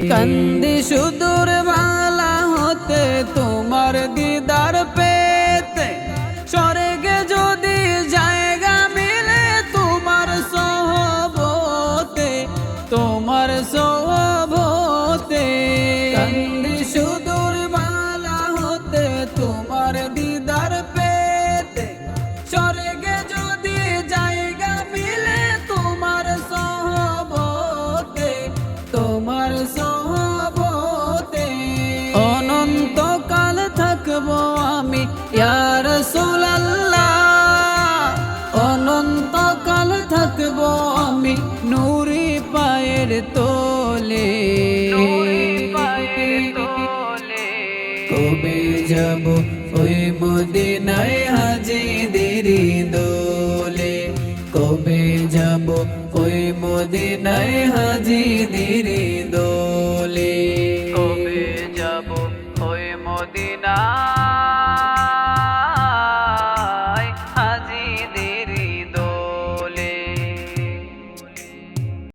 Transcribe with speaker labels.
Speaker 1: কান্দি সুদূর বালা হতে তোমার দিদার পেতে, স্বর্গে যদি জায়গা মিলে তোমার সহবতে, তোমার সহবতে। কান্দি সুদূর বালা হতে তোমার দিদার পেতে, স্বর্গে যদি জায়গা মিলে তোমার সহবতে, তোমার সহবতে। অনন্তকাল থাকবো আমি ইয়া রাসূলুল্লাহ, অনন্তকাল থাকবো আমি নূরি পায়ের তোলে। কবে যাব ওই মদিনায় হাজিদের দোলে, কবে যাব ওই মদিনায় হাজিদের দোলে, কবে যাব ওই মদিনায়।